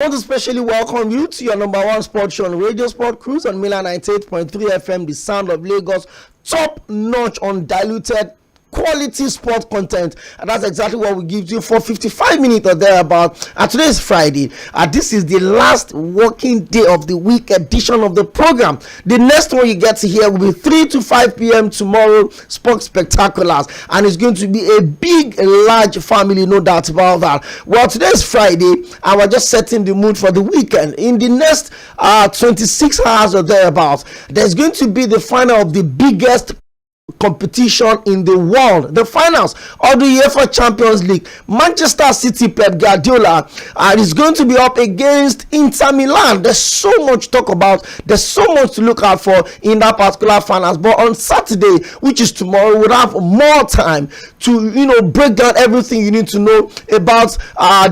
I want to specially welcome you to your number one sports show on Radio Sport Cruise on Milan 98.3 FM, the sound of Lagos, top notch, undiluted quality sport content, and that's exactly what we give you for 55 minutes or thereabout. And today is Friday, and this is the last working day of the week edition of the program. The next one you get to hear will be 3 to 5 p.m. tomorrow, Sport Spectaculars, and it's going to be a big, large family, no doubt about that. Well, today is Friday, and we're just setting the mood for the weekend. In the next 26 hours or thereabout, there's going to be the final of the biggest competition in the world, the finals of the UEFA Champions League. Manchester City, Pep Guardiola is going to be up against Inter Milan. There's so much to talk about, there's so much to look out for in that particular finals. But on Saturday, which is tomorrow, we'll have more time to break down everything you need to know about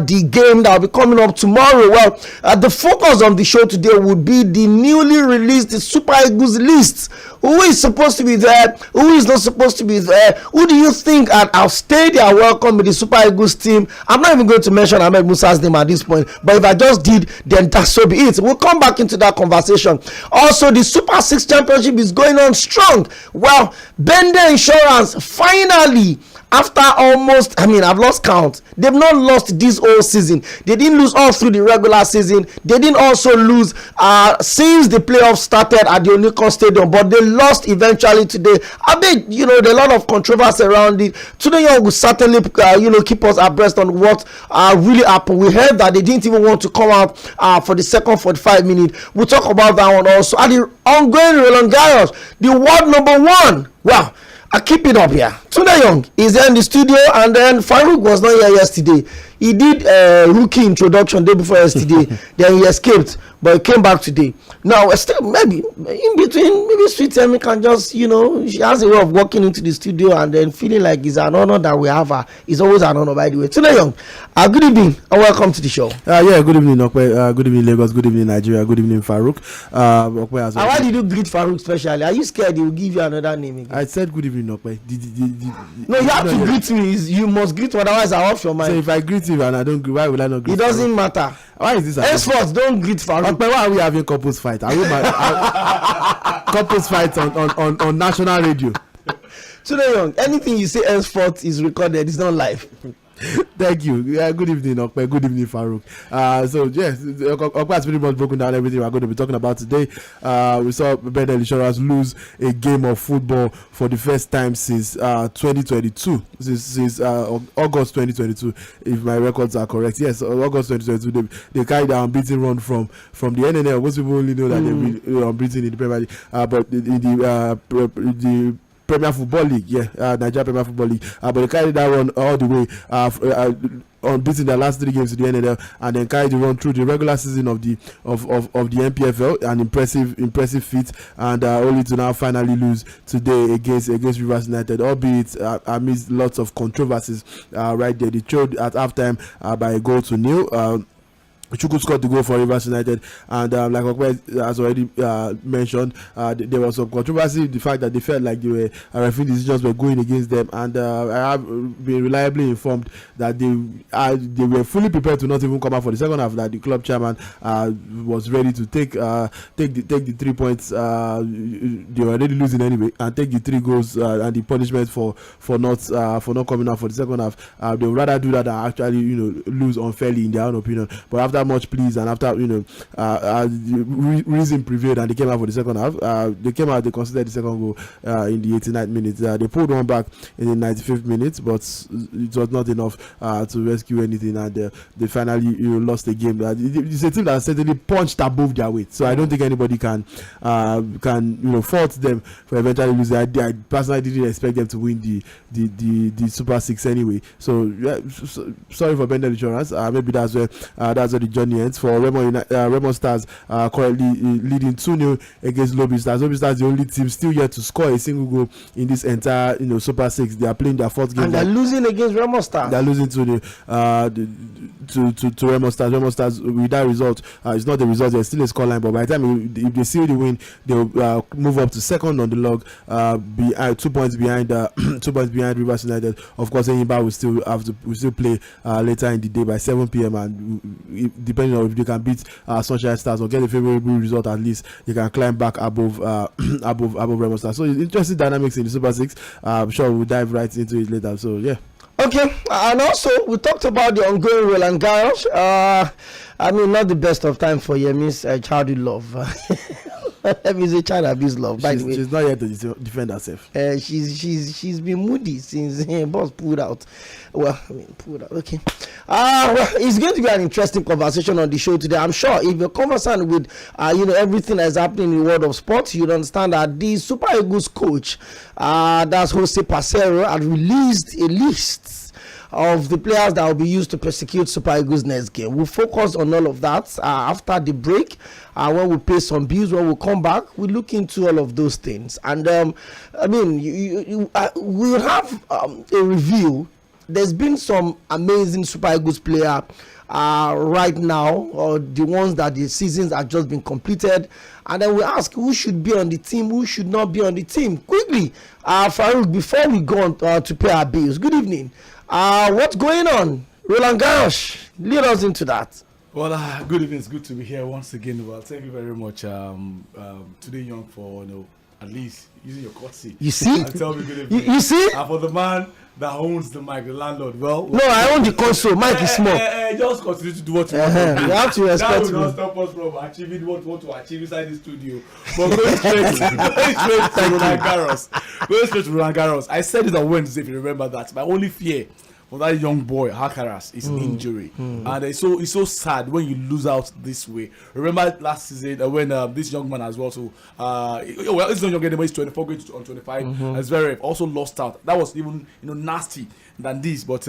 the game that will be coming up tomorrow. Well, the focus on the show today would be the newly released Super Eagles list. Who is supposed to be there? Who is not supposed to be there? Who do you think at our stadium are welcome with the Super Eagles team? I'm not even going to mention Ahmed Musa's name at this point, but if I just did, then that so be it. We'll come back into that conversation. Also, the Super 6 Championship is going on strong. Well, Bender Insurance finally, after almost, I've lost count. They've not lost this whole season. They didn't lose all through the regular season. They didn't also lose since the playoffs started at the Onikon Stadium, but they lost eventually today. I mean, there's a lot of controversy around it. Today, Young will certainly, keep us abreast on what really happened. We heard that they didn't even want to come out for the second 45 minutes. We'll talk about that one also. And the ongoing Roland Garros, the world number one. Wow. I keep it up here. Tunde Young is there in the studio, and then Farouk was not here yesterday. He did a rookie introduction day before yesterday. Then he escaped, but he came back today. Now, still maybe in between, maybe Sweet Emmy can just, she has a way of walking into the studio and then feeling like it's an honor that we have her. It's always an honor, by the way. Tunde Young, good evening and welcome to the show. Good evening, Okwe. Good evening, Lagos. Good evening, Nigeria. Good evening, Farouk. Okwe as well. Why did you greet Farouk specially? Are you scared he will give you another name again? I said good evening, Okwe. No, you have to greet me. You must greet me, otherwise I'll off your mind. So if I greet you and I don't greet, why will I not greet? It doesn't matter. Why is this? Henceforth, don't greet Farouk. Okwe, why are we having couples fight? Couples fight on national radio? Tunde Young, anything you say henceforth is recorded. It's not live. Thank you. Good evening, Okpe. Good evening, Farouk. Okpe has pretty much broken down everything we're going to be talking about today. We saw Bender Insurance lose a game of football for the first time since 2022. Since August 2022, if my records are correct. Yes, August 2022. They carried an unbeaten run from the NNL. Most people only know that they've been unbeaten in the Premier League, but in the Premier Football League, Nigeria Premier Football League, but they carried that run all the way, unbeaten their last 3 games in the NNL, and then carried the run through the regular season of the NPFL, an impressive feat, and only to now finally lose today against Rivers United, albeit amidst lots of controversies right there. They trailed at halftime by a goal to nil. Chukwu scored the goal for Rivers United, and like Okwe has already mentioned, there was some controversy, the fact that they felt like referee decisions were going against them, and I have been reliably informed that they were fully prepared to not even come out for the second half, that the club chairman was ready to take the 3 points they were already losing anyway, and take the 3 goals and the punishment for not coming out for the second half. They would rather do that than actually lose unfairly in their own opinion. But after much pleas and after reason prevailed and they came out for the second half, they considered the second goal in the 89th minute. They pulled one back in the 95th minute, but it was not enough to rescue anything, and they finally lost the game. It's a team that certainly punched above their weight, so I don't think anybody can fault them for eventually losing. I personally didn't expect them to win the Super 6 anyway, so sorry for Bender Insurance. Maybe that's where the journey ends for Remo Stars, currently leading 2-0 against Lobby Stars. Lobby Stars, the only team still yet to score a single goal in this entire Super 6. They are playing their 4th game, and they're losing against Remo Stars. They're losing to Remo Stars. Remo Stars, with that result, it's not the result, there's still a scoreline, but by the time if they seal the win, they'll move up to second on the log, 2 points behind 2 points behind Rivers United. Of course, Enyimba will still play later in the day by 7 p.m. and depending on if they can beat Sunshine Stars or get a favorable result, at least they can climb back above Remo Stars. So it's interesting dynamics in the Super 6. I'm sure we'll dive right into it later. So yeah. Okay, and also we talked about the ongoing Roland Garros. I mean, not the best of time for Yemi's childhood love. Let me say child abuse love. By the way, she's not yet to defend herself. She's been moody since boss pulled out. Well, I mean, pulled out. Okay. Well, it's going to be an interesting conversation on the show today. I'm sure if you're conversant with everything that's happening in the world of sports, you'd understand that the Super Eagles coach, that's Jose Pacero, had released a list of the players that will be used to prosecute Super Eagles next game. We'll focus on all of that after the break. When we pay some bills, when we come back, we look into all of those things. And I mean, we'll have a review. There's been some amazing Super Eagles player right now, or the ones that the seasons have just been completed. And then we ask who should be on the team, who should not be on the team. Quickly, Farouk, before we go on to pay our bills, good evening. What's going on? Roland Garros, lead us into that. Well, good evening. It's good to be here once again. Well, thank you very much, Today Young, for at least using your courtesy. You see? And tell me good evening. You see? And for the man that owns the mic, the landlord. Well, no, I own the console. Mic is small. Just continue to do what you want. You have to respect me. That will not stop us from achieving what we want to achieve inside the studio. But going straight to Roland Garros. Going straight to Roland Garros. I said it on Wednesday, if you remember that. My only fear for that young boy, Alcaraz, is injury. And it's so sad when you lose out this way. Remember last season when this young man as well, it's not young anymore, he's 24 going on 25, Zverev also lost out. That was even nasty than this, but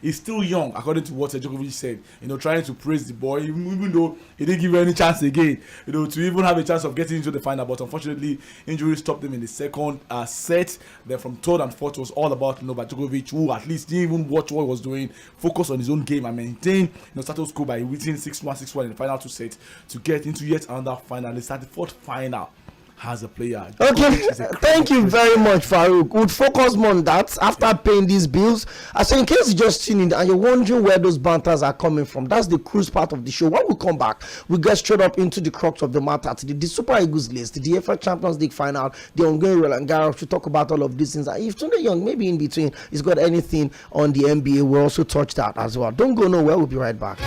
he's still young, according to what Djokovic said. Trying to praise the boy, even though he didn't give him any chance again, to even have a chance of getting into the final. But unfortunately, injury stopped him in the second set. Then from third and fourth was all about Novak Djokovic, who at least didn't even watch what he was doing, focus on his own game and maintain status quo by winning 6-1, 6-1 in the final two sets to get into yet another finalist at the fourth final. Has a player. Okay, thank you very much, Farouk. We'll focus more on that after paying these bills. So in case you just tuned in and you're wondering where those banters are coming from, that's the cruise part of the show. When we come back, we get straight up into the crux of the matter today. The Super Eagles list, the FA Champions League final, the ongoing Roland Garros, to talk about all of these things. And if Tunde Young, maybe in between, he's got anything on the NBA, we'll also touch that as well. Don't go nowhere, we'll be right back.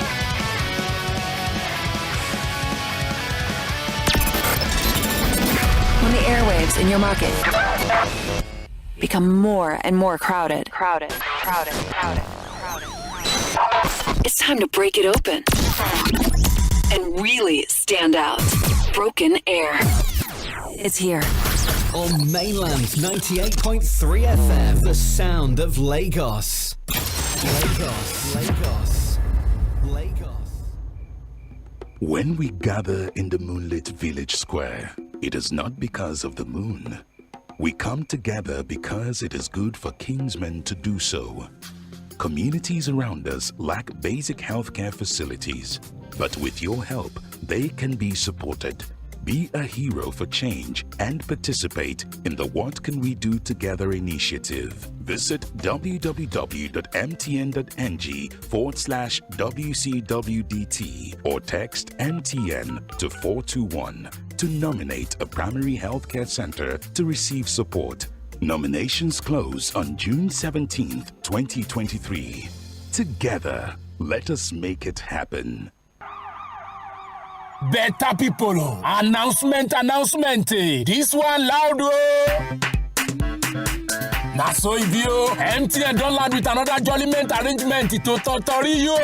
Airwaves in your market become more and more crowded. It's time to break it open and really stand out. Broken Air is here. On Mainland 98.3 FM, the sound of Lagos. Lagos. When we gather in the moonlit village square, it is not because of the moon. We come together because it is good for kinsmen to do so. Communities around us lack basic healthcare facilities, but with your help, they can be supported. Be a hero for change and participate in the What Can We Do Together initiative. Visit www.mtn.ng/WCWDT or text MTN to 421 to nominate a primary healthcare center to receive support. Nominations close on June 17th, 2023. Together, let us make it happen. Better people, announcement. This one loud. Na so if you MTN don't land with another jolliment arrangement to totori you.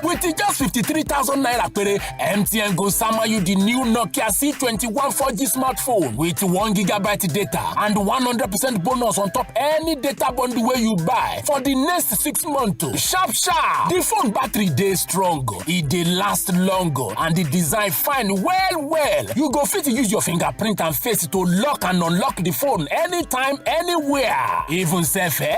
With just 53,000 naira pere, MTN go sama you the new Nokia C21 4G smartphone with 1 gigabyte data and 100% bonus on top any data bundle where you buy for the next 6 months. Sharp. The phone battery dey strong, it dey last longer, and the design fine well. You go fit use your fingerprint and face to lock and unlock the phone anytime, anywhere. Even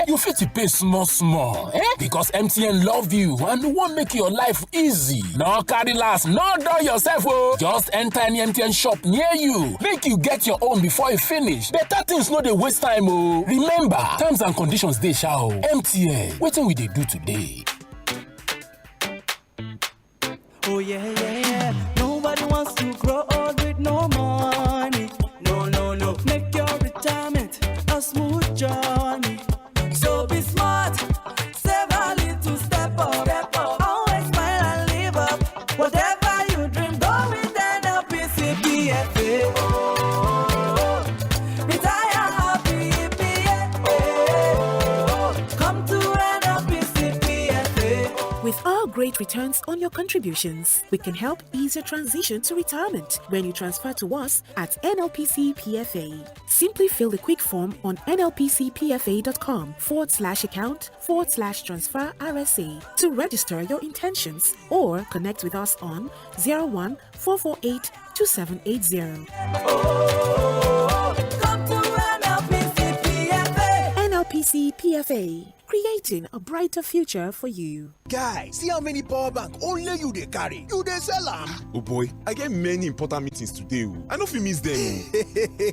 you fit to pay small, because MTN love you and won't make your life easy. No carry last, no dull yourself. Just enter any MTN shop near you. Make you get your own before you finish. Better things no dey waste time. Remember, terms and conditions dey sha. MTN, wetin we dey do today? Oh yeah, yeah, yeah. Nobody wants to grow old with no money. No, no, no. Make your retirement a smooth journey. So be smart, save a little, step up. Always smile and live up. Whatever you dream, go with NLPC PFA. Retire happy, PFA. Come to NLPC PFA. With our great returns on your contributions, we can help ease your transition to retirement when you transfer to us at NLPC PFA. Simply fill the quick form on nlpcpfa.com/account/transfer RSA to register your intentions or connect with us on 01 448 2780. Come to NLPC PFA. NLPC PFA, creating a brighter future for you. Guy, see how many power bank only you dey carry. You dey sell am. Oh boy, I get many important meetings today. I no fit miss them.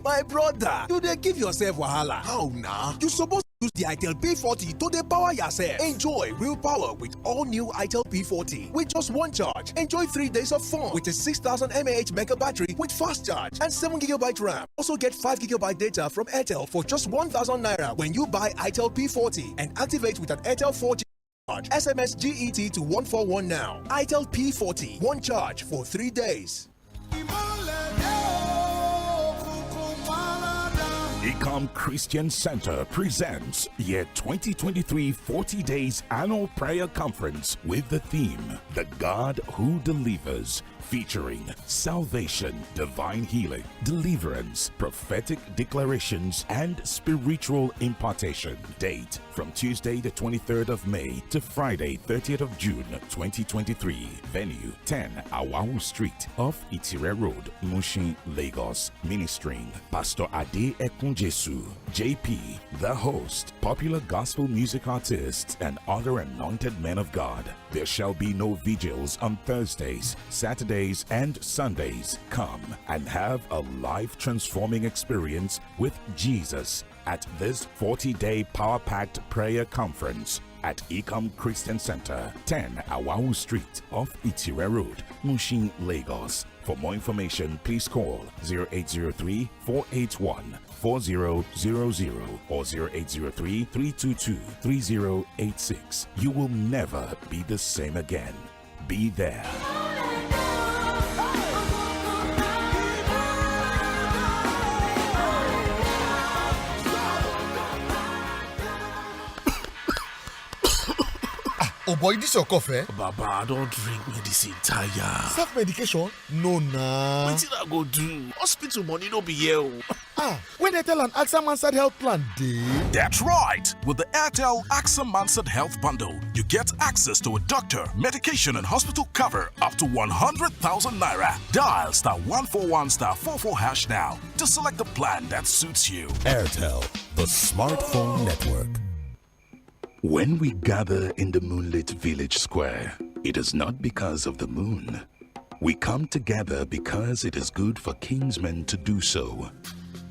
My brother, you dey give yourself wahala. How na? You suppose use the ITEL P40 to dey power yourself. Enjoy real power with all new ITEL P40 with just one charge. Enjoy 3 days of fun with a 6000 mAh mega battery with fast charge and 7GB RAM. Also get 5GB data from Airtel for just 1000 naira when you buy ITEL P40 and activate with an Airtel 4G. SMS GET to 141 now. ITEL P40, one charge for 3 days. Ecom Christian Center presents Year 2023 40 Days Annual Prayer Conference with the theme, The God Who Delivers, featuring salvation, divine healing, deliverance, prophetic declarations, and spiritual impartation. Date from Tuesday the 23rd of May to Friday 30th of June 2023. Venue 10 Awahu Street off Itire Road, Mushin, Lagos. Ministering Pastor Ade Ekunjesu, JP, the host, popular gospel music artists, and other anointed men of God. There shall be no vigils on Thursdays, Saturdays, and Sundays. Come and have a life-transforming experience with Jesus at this 40-day power-packed prayer conference at Ecom Christian Center, 10 Awahu Street off Itire Road, Mushin, Lagos. For more information, please call 0803-481-4000 or 0803-322-3086. You will never be the same again. Be there. Oh boy, this your cough, Baba, I don't drink medicine tire. Self-medication? No, nah. Wetin I go do? Hospital money no be here. When Airtel and AXA Mansard Health Plan dey. That's right. With the Airtel AXA Mansard Health Bundle, you get access to a doctor, medication, and hospital cover up to 100,000 naira. Dial *141*44# now to select the plan that suits you. Airtel, the smartphone network. When we gather in the moonlit village square, it is not because of the moon. We come together because it is good for kingsmen to do so.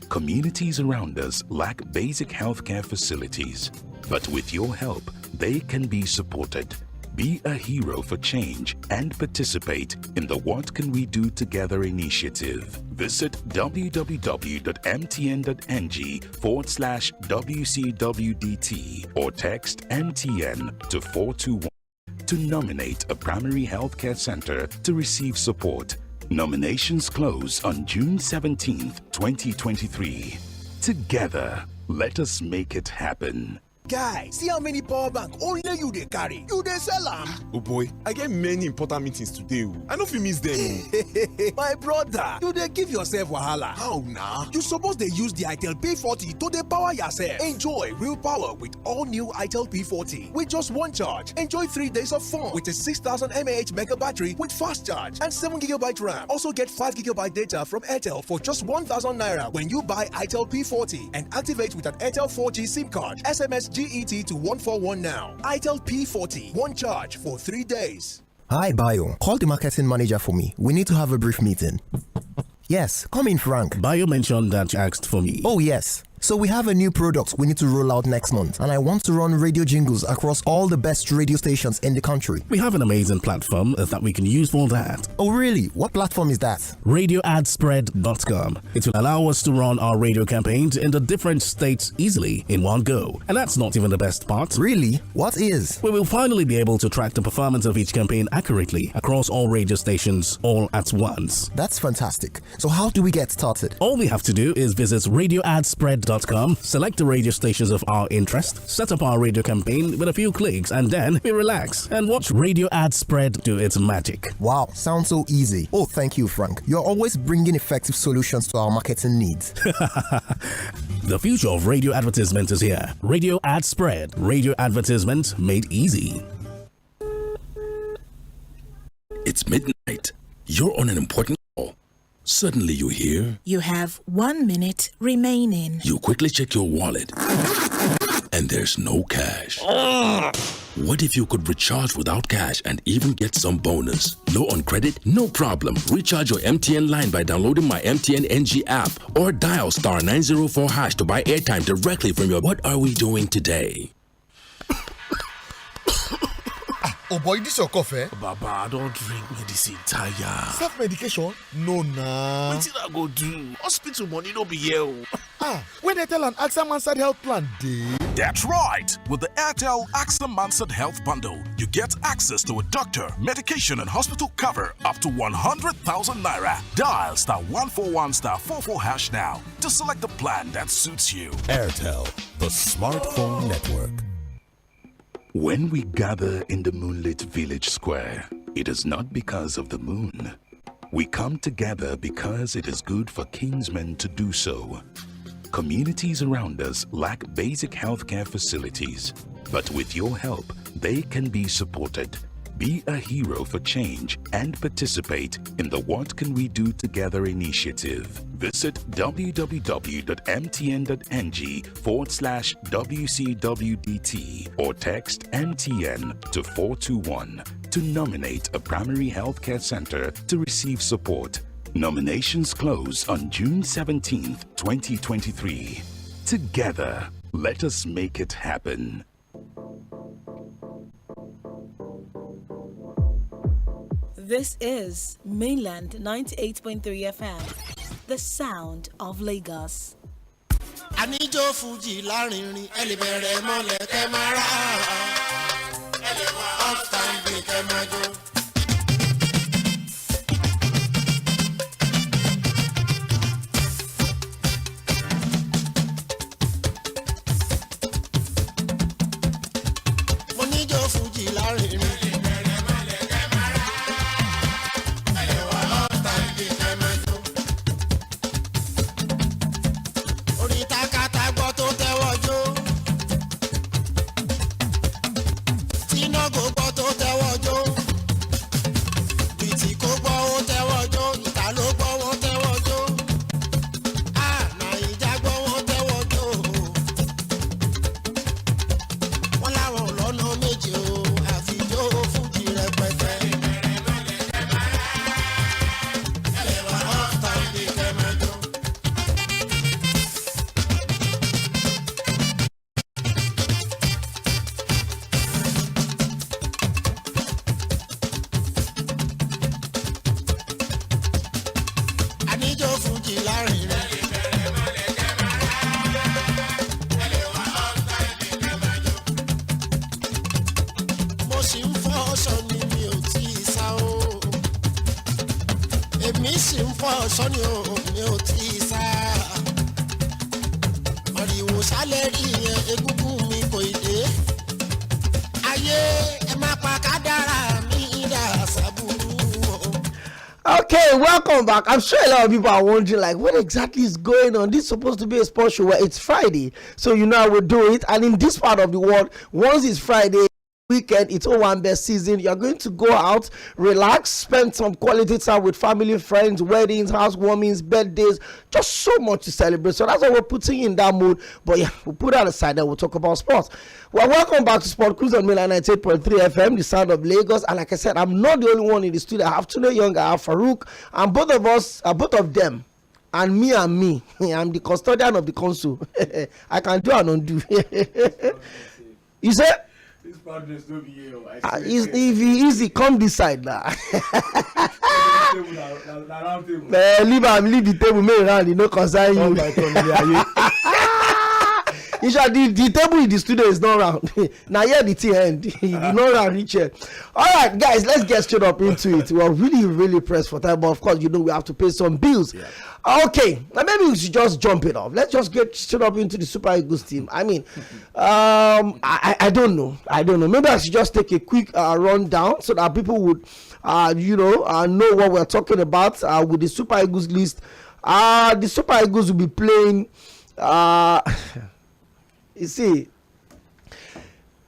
Communities around us lack basic healthcare facilities, but with your help, they can be supported. Be a hero for change and participate in the What Can We Do Together initiative. Visit www.mtn.ng/WCWDT or text MTN to 421 to nominate a primary healthcare center to receive support. Nominations close on June 17th, 2023. Together, let us make it happen. Guy, see how many power bank only you dey carry. You dey sell am. Oh boy, I get many important meetings today. I no fit miss them. My brother, you dey give yourself wahala. How na? You suppose dey use the ITEL P40 to dey power yourself. Enjoy real power with all new ITEL P40 with just one charge. Enjoy 3 days of fun with a 6000 mAh mega battery with fast charge and 7GB RAM. Also get 5GB data from Airtel for just 1000 naira when you buy ITEL P40 and activate with an Airtel 4G SIM card. SMS GET to 141 now. ITEL P40, one charge for 3 days. Hi, Bayo. Call the marketing manager for me. We need to have a brief meeting. Yes, come in, Frank. Bayo mentioned that you asked for me. Oh, yes. So we have a new product we need to roll out next month, and I want to run radio jingles across all the best radio stations in the country. We have an amazing platform that we can use for that. Oh really? What platform is that? RadioAdSpread.com. It will allow us to run our radio campaigns in the different states easily in one go. And that's not even the best part. Really? What is? We will finally be able to track the performance of each campaign accurately across all radio stations all at once. That's fantastic. So how do we get started? All we have to do is visit RadioAdSpread.com, select the radio stations of our interest, set up our radio campaign with a few clicks, and then we relax and watch Radio Ad Spread do its magic. Wow, sounds so easy. Oh, thank you, Frank. You're always bringing effective solutions to our marketing needs. The future of radio advertisement is here. Radio Ad Spread. Radio advertisement made easy. It's midnight. You're on an important call. Suddenly you hear... You have 1 minute remaining. You quickly check your wallet. And there's no cash. What if you could recharge without cash and even get some bonus? Low on credit? No problem. Recharge your MTN line by downloading my MTN NG app or dial *904# to buy airtime directly from your... What are we doing today? Oh boy, this your coffee? Baba, I don't drink medicine tire. Self-medication? No, nah. Wetin I go do? Hospital money no be here. When they tell an AXA Mansard health plan, That's right. With the Airtel AXA Mansard Health Bundle, you get access to a doctor, medication, and hospital cover up to 100,000 naira. Dial *141*44# now to select the plan that suits you. Airtel, the smartphone network. When we gather in the moonlit village square, it is not because of the moon. We come together because it is good for Kingsmen to do so. Communities around us lack basic healthcare facilities, but with your help, they can be supported. Be a hero for change and participate in the What Can We Do Together initiative. Visit www.mtn.ng/WCWDT or text MTN to 421 to nominate a primary healthcare center to receive support. Nominations close on June 17th, 2023. Together, let us make it happen. This is Mainland 98.3 FM, the sound of Lagos. Anijo Fuji lárinrin ẹ lè bẹ̀rẹ̀ mọ́lẹ̀ kẹ́ máa rà ẹ lè wá upstanding kẹ́ máa jó. Mo níjó Fuji lárinrin. Okay, welcome back. I'm sure a lot of people are wondering, like, what exactly is going on? This is supposed to be a sports show where it's Friday, so you know how we do it. And in this part of the world, once it's Friday weekend, it's Owambe season. You're going to go out, relax, spend some quality time with family, friends, weddings, housewarmings, birthdays, just so much to celebrate. So that's why we're putting you in that mood. But yeah, we'll put that aside and we'll talk about sports. Well, welcome back to Sport Cruise on Mainland 98.3 FM, the sound of Lagos. And like I said, I'm not the only one in the studio. I have Tunde Young, I have Farouk, and both of them and me, I'm the custodian of the console. I can do and undo. You say? This progress don't be here. If he easy, come this side now. Leave the table, me around, you know, concern you. The table in the studio is not round. Now here the tea end. It's not round reach here. All right, guys, let's get straight up into it. We're really pressed for time, but of course, you know we have to pay some bills. Yeah. Okay, now maybe we should just jump it off. Let's just get straight up into the Super Eagles team. I mean, I don't know. Maybe I should just take a quick rundown so that people would, know what we're talking about with the Super Eagles list. The Super Eagles will be playing. You see,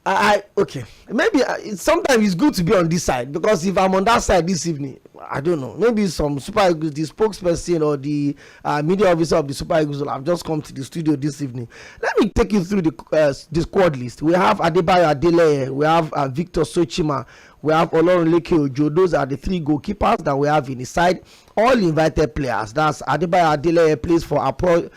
okay. Maybe sometimes it's good to be on this side, because if I'm on that side this evening, I don't know. Maybe some Super Eagles, the spokesperson or the media officer of the Super Eagles will have just come to the studio this evening. Let me take you through the squad list. We have Adebayo Adeleye, we have Victor Sochima, we have Olorunleke Ojo. Those are the 3 goalkeepers that we have in the side. All invited players. That's Adebayo Adeleye plays for Apro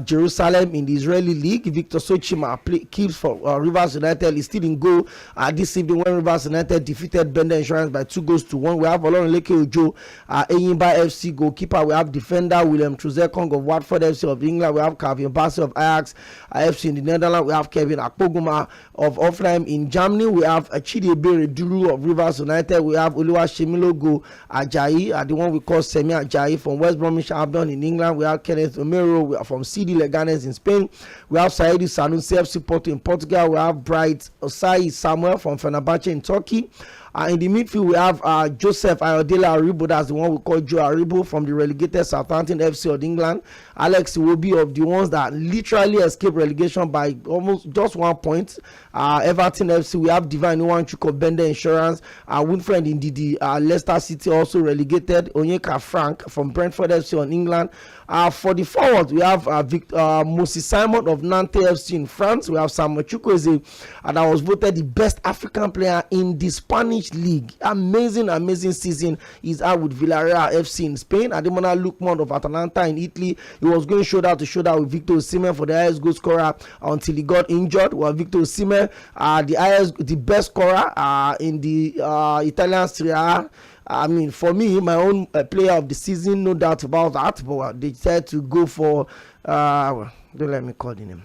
Jerusalem in the Israeli League. Victor Sochima keeps for Rivers United. He's still in goal this evening when Rivers United defeated Bender Insurance by 2-1. We have Olorunleke Ojo, Enyimba FC goalkeeper. We have defender William Truzekong of Watford FC of England. We have Calvin Bassey of Ajax FC in the Netherlands. We have Kevin Akpoguma of Hoffenheim in Germany. We have Chidiebere Duru of Rivers United. We have Oluwasemilogo Ajayi, the one we call Semi Ajayi from West Bromwich Albion in England. We have Kenneth Omero from CD Leganes in Spain. We have Saidi Sanusi FC Porto in Portugal. We have Bright Osai Samuel from Fenerbahce in Turkey. In the midfield, we have Joseph Ayodele Aribo, that's the one we call Joe Aribo from the relegated Southampton FC of England. Alex Iwobi of the ones that literally escaped relegation by almost just 1 point. Everton FC, we have Divine Iwanchuk of Bender Insurance. Winfred Ndidi, Leicester City also relegated. Onyeka Frank from Brentford FC on England. For the forward, we have Moses Simon of Nantes FC in France. We have Samuel Chukwueze, that was voted the best African player in the Spanish league. Amazing season he's out with Villarreal FC in Spain. Ademola Lookman of Atalanta in Italy. He was going shoulder to shoulder with Victor Osimhen for the highest goal scorer until he got injured. Well, Victor Osimhen, the best scorer in the Italian Serie A. I mean, for me, my own player of the season, no doubt about that. But they decided to go for, don't let me call the name.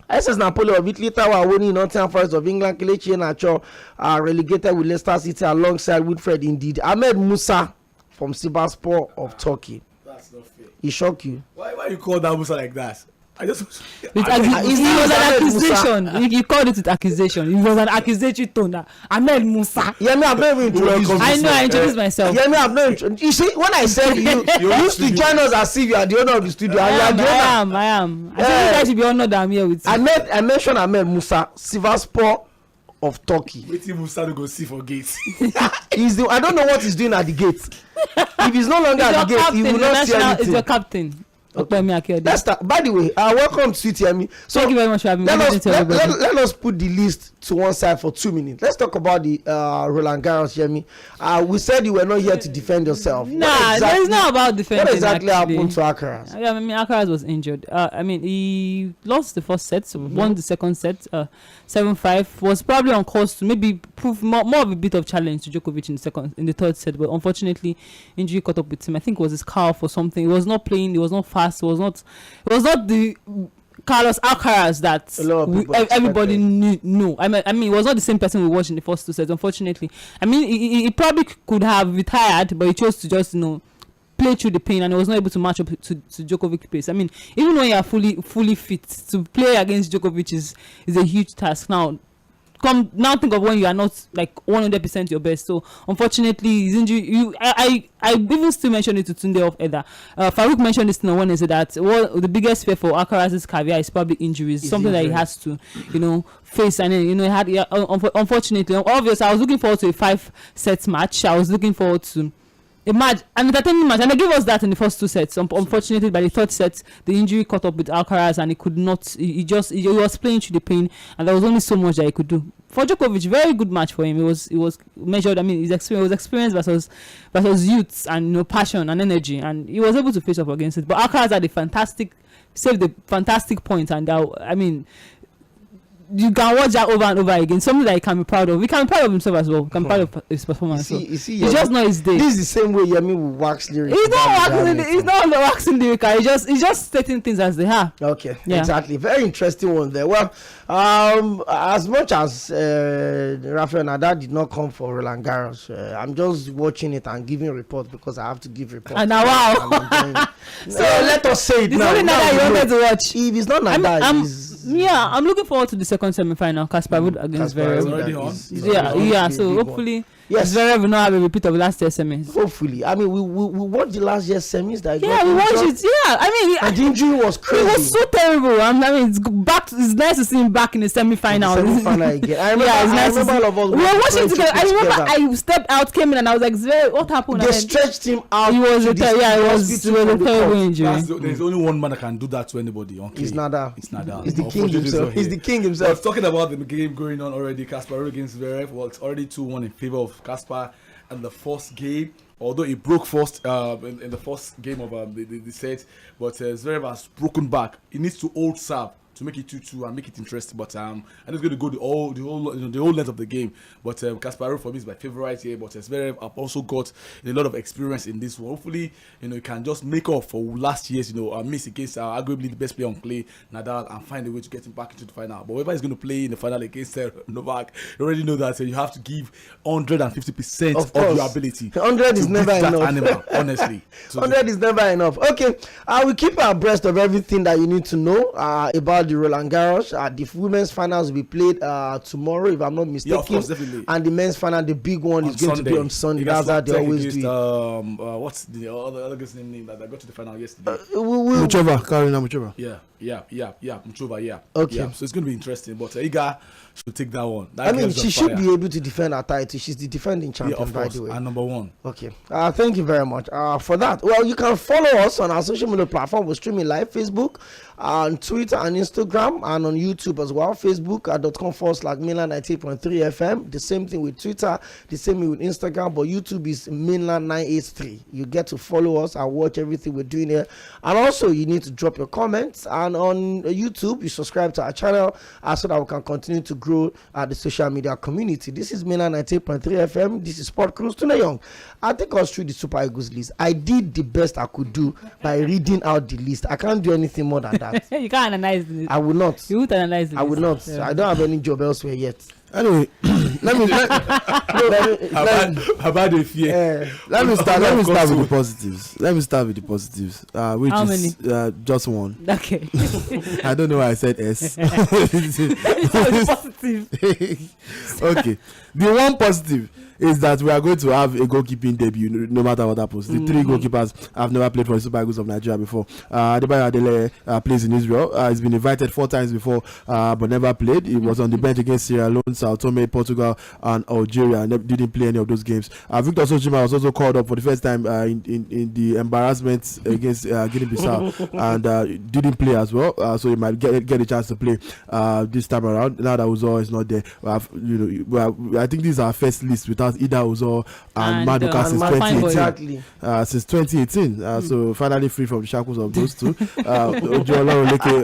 SS Napoli of Italy, Tawa winning Nottingham Forest of England, Kelechi Iheanacho relegated with Leicester City alongside Wilfred Ndidi. Ahmed Musa from Sivasspor of Turkey. That's not fair. He shocked you. Why you call that Musa like that? I just it was an accusation. You called it with accusation. It was an accusatory tone. Ahmed Musa. Yeah, me, I've never introduced. I know. I introduced myself. Yeah, me, I've never introduced. You see, when I said you used to join us as if you are the owner of the studio. I am. I think you guys should be honored that I'm here with you. I mentioned Ahmed Musa, Sivasspor of Turkey. Waiting Musa to go see for gates. I don't know what he's doing at the gate. If he's no longer at the gate, he will not see anything. It's your captain. Okay. Let's start. By the way, welcome to Sweet Yemi. So thank you very much for having me. Let us put the list to one side for 2 minutes. Let's talk about the Roland Garros, Yemi. We said you were not here to defend yourself. It's not about defending. What exactly happened to Alcaraz? I mean, Alcaraz was injured. He lost the first set, won the second set, 7-5. Was probably on course to maybe prove more of a bit of challenge to Djokovic in the third set, but unfortunately, injury caught up with him. I think it was his calf or something. He was not playing. He was not fast. It was not the Carlos Alcaraz that everybody knew. I mean, it was not the same person we watched in the first 2 sets. Unfortunately, I mean, he probably could have retired, but he chose to just play through the pain, and he was not able to match up to Djokovic's pace. I mean, even when you are fully fit, to play against Djokovic is a huge task. Now think of when you are not like 100% your best. So unfortunately, his injury. I even still mentioned it to Tunde off Eda. Farouk mentioned this on Wednesday that the biggest fear for Alcaraz's career is probably injuries. Something that he has to face. And he had unfortunately, obviously, I was looking forward to a 5-set match. I was looking forward to a match, an entertaining match, and they gave us that in the first 2 sets. Unfortunately, by the third set, the injury caught up with Alcaraz, and he could not. He was playing through the pain, and there was only so much that he could do. for Djokovic, very good match for him. It was measured. I mean, his experience versus youths and passion and energy, and he was able to face up against it. But Alcaraz had saved the fantastic point, and I mean, you can watch that over and over again. Something that he can be proud of. He can be proud of himself as well. He can be proud of his performance. You see, it's just not his day. This is the same way Yemi will wax lyrics. He's not waxing lyrical. He's just stating things as they are. Okay, exactly. Very interesting one there. Well, as much as Rafael Nadal did not come for Roland Garros, I'm just watching it and giving a report because I have to give reports. And now, wow. So let us say it it's now. Only Nadal you wanted to watch. If it's not Nadal, I'm looking forward to the second semi-final. Kasper Ruud against Zverev. So hopefully, Zverev will not have a repeat of last year's semis. Hopefully, I mean, we watched the last year's semis. We watched it. Yeah, I mean, and the injury was crazy. It was so terrible. I mean, it's nice to see him back in the semi-final. Again. I remember all of us. We were watching together. I remember I stepped out, came in, and I was like, Zverev, what happened? They stretched him out. It was a terrible injury. There's only one man that can do that to anybody. It's Nadal. He's the king himself. He's the king himself. But talking about the game going on already, Kasper Ruud against Zverev. Well, it's already 2-1 in favor of Kasper. And the first game, although he broke first in the first game of the set, but Zverev has broken back. He needs to hold serve to make it 2-2 and make it interesting. But I'm just going to go the whole length of the game. But Kasper Ruud for me is my favorite here. But Zverev have also got a lot of experience in this one. Hopefully, he can just make up for last year's miss against arguably the best player on clay, Nadal, and find a way to get him back into the final. But whoever is going to play in the final against Novak, you already know that you have to give 150% of your ability. 100 is never enough. Animal, honestly. 100 is never enough. Okay, we keep you abreast of everything that you need to know about the Roland Garros. The women's finals will be played tomorrow, if I'm not mistaken. Yeah, of course, definitely. And the men's final, the big one, is going to be on Sunday. That's how they always do it. What's the other guy's name that got to the final yesterday? Muchova, Karolina Muchova. Yeah, Muchova, yeah. Okay. Yeah, so it's going to be interesting, but Iga should take that one. She should be able to defend her title. She's the defending champion, by the way. And number one. Okay. Thank you very much for that. Well, you can follow us on our social media platform. We're streaming live, Facebook, on Twitter and Instagram, and on YouTube as well. Facebook.com/Mainland 98.3 FM. The same thing with Twitter, the same thing with Instagram, but YouTube is Mainland 983. You get to follow us and watch everything we're doing here. And also, you need to drop your comments. And on YouTube, you subscribe to our channel so that we can continue to grow the social media community. This is Mainland 98.3 FM. This is Sport Cruise. Tunde Young, I take us through the Super Eagles list. I did the best I could do by reading out the list. I can't do anything more than that. You can't analyze it. I will not. You would analyze it. I will not. Yeah. I don't have any job elsewhere yet. Anyway, let me start with the positives. Which How is just one. Okay. I don't know why I said S. Okay. The one positive is that we are going to have a goalkeeping debut no matter what happens. The three goalkeepers have never played for the Super Eagles of Nigeria before. Adebayo Adele plays in Israel. He's been invited 4 times before, but never played. He was on the bench against Sierra Leone, Sao Tome, Portugal, and Algeria, and didn't play any of those games. Victor Sojima was also called up for the first time in the embarrassment against Guinea-Bissau, and didn't play as well. So he might get a chance to play this time around. Now that Uzo is not there, I think these are our first list without Ida Uzo and Maduka since 2018. Since 2018, so finally free from the shackles of those two. Ojo Olorunleke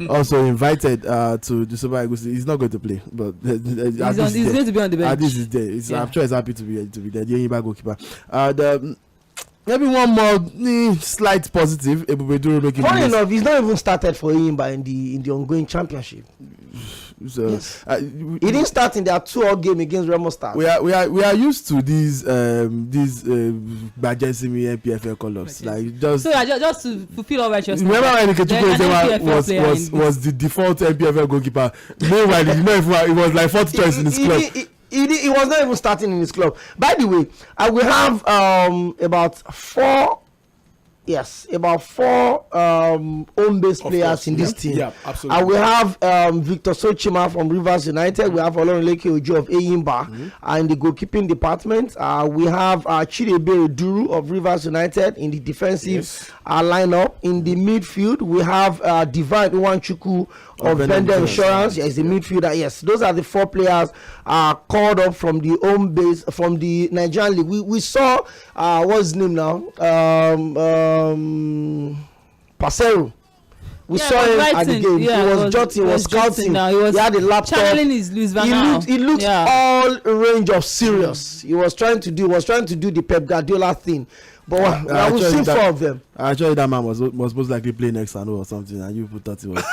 also invited to the Super Eagles. He's not going to play, but he's going to be on the bench. This is there. I'm sure he's happy to be there. The Yoruba goalkeeper. Maybe one more slight positive. Funny enough, he's not even started for Yimba in the ongoing championship. So yes. He didn't start in their 2-all game against Remo Stars. We are used to these Bajensimi NPFL colors. Like just to fulfill all righteousness. Remember when Ikechukwu was the default NPFL goalkeeper? Meanwhile, it was like 4th choice in his club. He was not even starting in his club. By the way, we have about four home-based players in this team. Yeah, absolutely. And we have Victor Sochima from Rivers United. We have Olorunleke Ojo of Eyimba in the goalkeeping department. We have Chidebere Duru of Rivers United in the defensive lineup. In the midfield, we have Divine Uwanchukwu of Bender Insurance. Yes, the midfielder. Yes, those are the 4 players called up from the home base from the Nigerian league. We saw what's his name now? Pasero. We saw him at the game. Yeah, he was jotting, he was scouting. He had a laptop. Channeling his Luis Van Gaal. He looked all range of serious. He was trying to do the Pep Guardiola thing. But we've seen 4 of them. Actually, that man was most likely play next Sano or something, and you thought it was.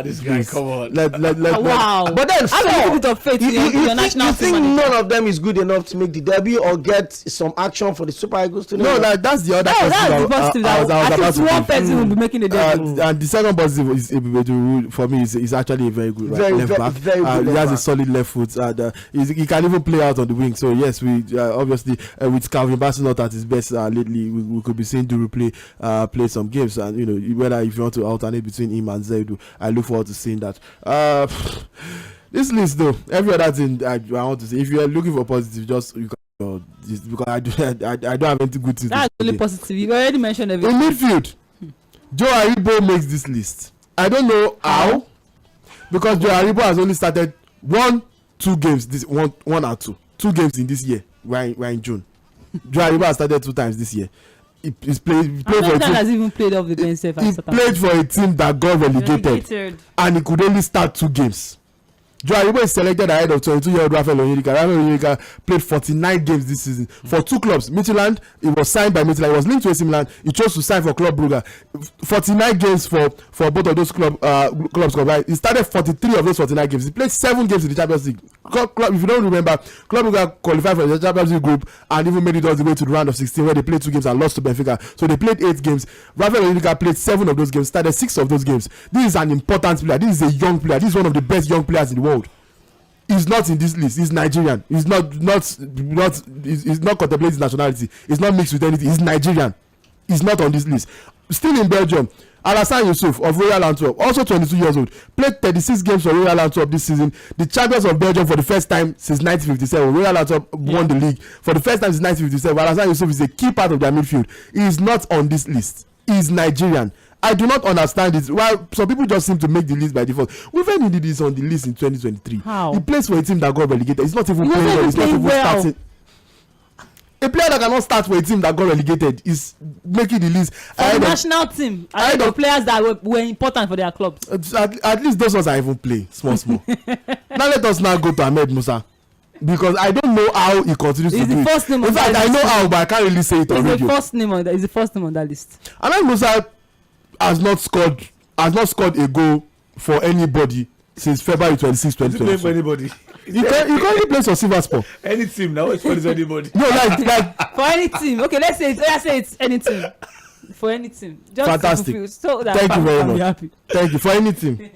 This guy, come on. Wow. But then, I have a little bit of faith in your national team. You think none of them is good enough to make the debut or get some action for the Super Eagles today? No, that's the other question. That's the positive. At least one person will be making the debut. And the second positive is for me is actually a very good left back. Very good he has a solid left foot. And he can even play out on the wing. So yes, we obviously with Calvin Bassey not at his best lately, we could be seeing Duru play some games, and whether if you want to alternate between him and Zaidu, I look forward to seeing that. This list though, every other thing I want to say, if you are looking for positive, just because I don't have any good things. That's really positive. You already mentioned everything. In midfield, Joe Aribo makes this list. I don't know how, because Joe Aribo has only started 1-2 games this one or two games in this year. We're in June. Joe Aribo has started 2 times this year. He played for a team. Has even played off the bench. He played for a team that got relegated, and he could only start 2 games. Joe Aribo is selected ahead of 22-year-old Rafael Onyedika. Rafael Onyedika played 49 games this season for 2 clubs. Midtjylland, he was signed by Midtjylland. He was linked to AC Milan. He chose to sign for Club Brugge. 49 games for both of those clubs combined. He started 43 of those 49 games. He played 7 games in the Champions League. Club, if you don't remember, Club Brugge qualified for the Champions League group and even made it all the way to the round of 16 where they played 2 games and lost to Benfica. So they played 8 games. Rafael Onyedika played 7 of those games, started 6 of those games. This is an important player. This is a young player. This is one of the best young players in the world. He's not in this list. He's Nigerian. He's not contemplating his nationality. He's not mixed with anything. He's Nigerian. He's not on this list. Still in Belgium, Alassane Youssouf of Royal Antwerp, also 22 years old, played 36 games for Royal Antwerp this season. The champions of Belgium for the first time since 1957. Royal Antwerp won the league for the first time since 1957. Alassane Youssouf is a key part of their midfield. He is not on this list. He is Nigerian. I do not understand it. While some people just seem to make the list by default. We've needed this on the list in 2023. How? He plays for a team that got relegated. He's not even playing well. He's not even starting. A player that cannot start for a team that got relegated is making the list. For the national team, ahead of players that were important for their clubs. At least those ones are even playing small. Now let us now go to Ahmed Musa. Because I don't know how he continues to do it. In fact, I know how, but I can't really say it on radio. He's the first name on that list. Ahmed Musa has not scored a goal for anybody since February 26, 2022. He play for anybody. He currently plays for Sivasspor. Any team now, it's for anybody. No, like for any team. Okay, let's say it's any team. For any team. Just fantastic. So that Thank you very much. Happy. Thank you. For any team.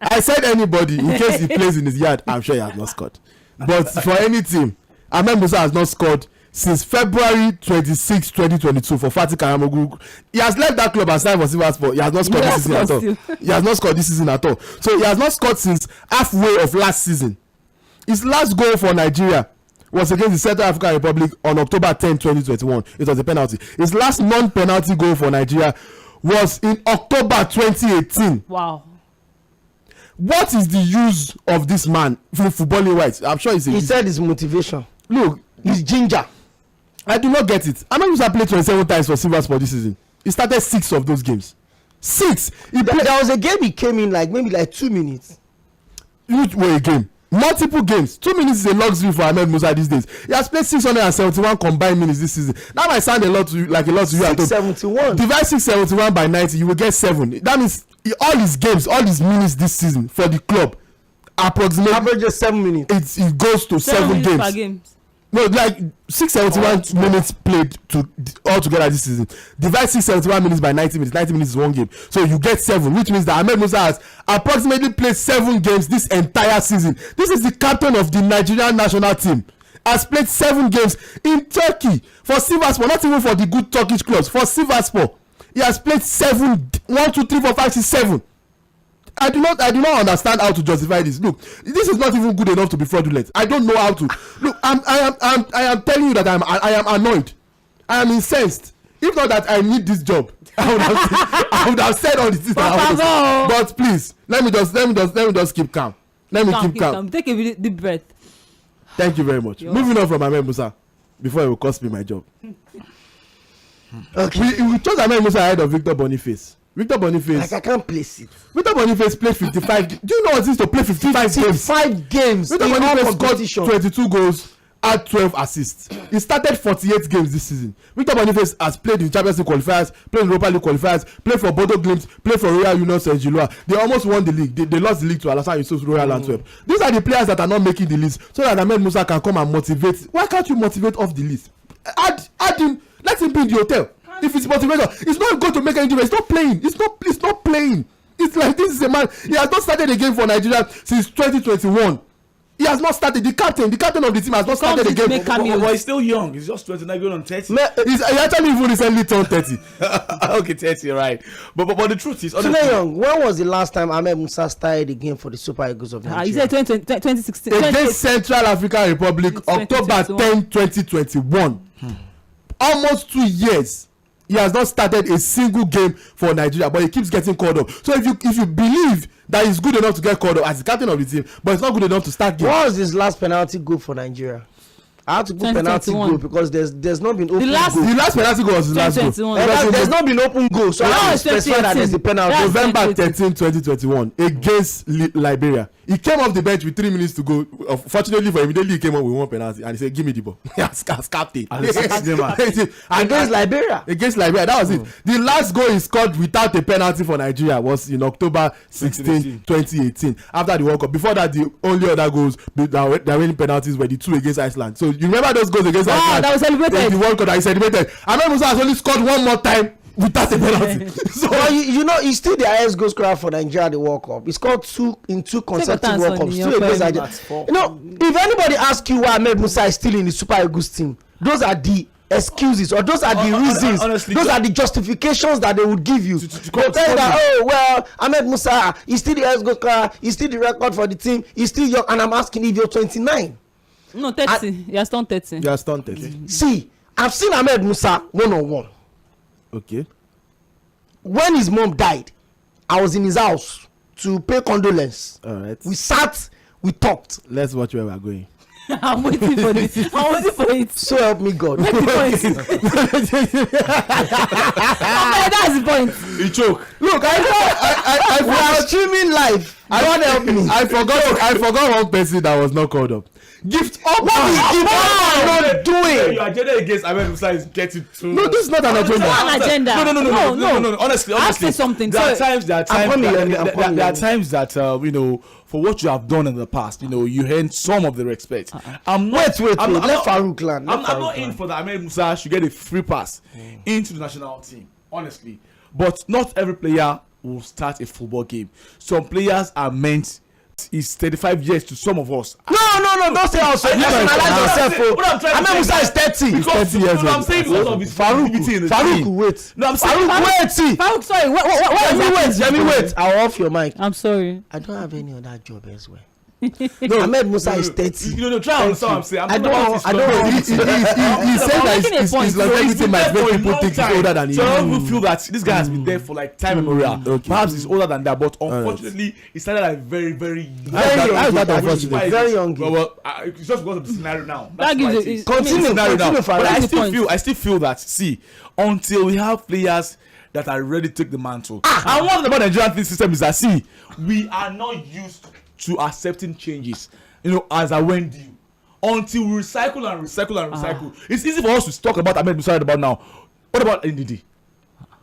I said anybody in case he plays in his yard. I'm sure he has not scored. But for any team, Ahmed Musa has not scored since February 26, 2022 for Fatih Karamogu. He has left that club and signed for Sivasspor. He has not scored this season at all. He has not scored this season at all. So he has not scored since halfway of last season. His last goal for Nigeria was against the Central African Republic on October 10, 2021. It was a penalty. His last non-penalty goal for Nigeria was in October 2018. Wow. What is the use of this man for footballing wise? I'm sure he said his motivation. Look, his ginger. I do not get it. Ahmed Musa played 27 times for Sivasspor this season. He started 6 of those games. 6. There was a game he came in maybe 2 minutes. Which were a game? Multiple games. 2 minutes is a luxury for Ahmed Musa these days. He has played 671 combined minutes this season. That might sound a lot to you. 671. Divide 671 by 90, you will get 7. That means all his games, all his minutes this season for the club, approximately averages 7 minutes. It goes to 7 games. Per game. No, 671 minutes played all together this season. Divide 671 minutes by 90 minutes. 90 minutes is 1 game. So you get 7, which means that Ahmed Musa has approximately played 7 games this entire season. This is the captain of the Nigerian national team. Has played 7 games in Turkey for Sivasspor, not even for the good Turkish clubs, for Sivasspor. He has played 7, 1, 2, 3, 4, 5, 6, 7. I do not understand how to justify this. Look, this is not even good enough to be fraudulent. I don't know how to. Look, I am telling you that I am annoyed. I am incensed. If not that I need this job, I I would have said all the things that I want to say. But please, let me just keep calm. Let me keep calm. Take a deep breath. Thank you very much. Moving on from Ahmed Musa before it will cost me my job. Okay. We chose Ahmed Musa ahead of Victor Boniface. Victor Boniface. Like I can't place it. Victor Boniface played 55. Do you know what it is to play 55 games? Victor Boniface scored 22 goals, had 12 assists. He started 48 games this season. Victor Boniface has played in Champions League qualifiers, played in Europa League qualifiers, played for Bodo Glimt, played for Royal Union Saint-Gilloise. They almost won the league. They lost the league to Alassane Yusuf's Royal Antwerp. These are the players that are not making the list, so that Ahmed Musa can come and motivate. Why can't you motivate off the list? Add him. Let him be in the hotel. If it's motivation, it's not going to make any difference. It's not playing. It's not playing. It's like this is a man. He has not started a game for Nigeria since 2021. He has not started. The captain of the team has not started a game. But he's still young. He's just 29 going on 30. He actually even recently turned 30. Okay, 30, right. But the truth is, Young, when was the last time Ahmed Musa started the game for the Super Eagles of Nigeria? He said 2016. Against Central African Republic, October 10, 2021. Almost 2 years. He has not started a single game for Nigeria, but he keeps getting called up. So if you believe that he's good enough to get called up as the captain of the team, but it's not good enough to start games. What was his last penalty goal for Nigeria? I had to put penalty goal because there's not been open goal. The last penalty goal was his last goal. There's not been open goal, so I have to specify that there's the penalty. November 13, 2021 against Liberia. He came off the bench with 3 minutes to go. Fortunately for him, immediately he came up with one penalty and he said, "Give me the ball." as captain. Against Liberia. Against Liberia, that was it. The last goal he scored without a penalty for Nigeria was in October 16, 2018. After the World Cup. Before that, the only other goals that were winning penalties were the 2 against Iceland. So you remember those goals against Iceland? That was celebrated. The World Cup that he celebrated. Ahmed Musa has only scored one more time without a penalty. So he's still the highest goal scorer for Nigeria at the World Cup. He scored two consecutive World Cups. If anybody asks you why Ahmed Musa is still in the Super Eagles team, those are the excuses or those are the reasons. Honestly, those are the justifications that they would give you. They'll tell you that, Ahmed Musa is still the highest goal scorer. He's still the record for the team. He's still young, and I'm asking if you're 29. No, 30. He has turned 30. He has turned 30. See, I've seen Ahmed Musa one-on-one. Okay. When his mom died, I was in his house to pay condolence. All right. We sat, we talked. Let's watch where we're going. I'm waiting for this. I'm waiting for it. So help me God. Make the point. That's the point. He choke. Look, we are streaming live. God help me. I forgot one person that was not called up. Gift up. What is Gift up not doing? Your agenda against Ahmed Musa is getting too. No, this is not an agenda. It's not an agenda. No. Honestly, Ask me something. There are times that for what you have done in the past, you earn some of the respect. I'm not. Wait. Let Farouk land. I'm not in for that Ahmed Musa should get a free pass into the national team. Honestly, but not every player will start a football game. Some players are meant. Is 35 years to some of us. No, don't say also. Nationalize yourself. Ahmed Musa is 30. He's 30 years old. I'm saying because of his activity in the Farouk, team. wait. No, I'm saying Farouk, sorry. Let me wait. I'll off your mic. I'm sorry. I don't have any other job elsewhere. No, Ahmed Musa is 30. Try and understand what I'm saying. I don't. He said that his longevity might make people think he's older than he is. So people feel that this guy has been there for like time memorial. Perhaps he's older than that, but unfortunately, he started at very, very young. Well, it's just because of the scenario now. That gives it. Continue now. But I still feel that. See, until we have players that are ready to take the mantle. And one thing about the Nigerian system is that we are not used to accepting changes, as I went due. Until we recycle. It's easy for us to talk about Ahmed Musa about now. What about NDD?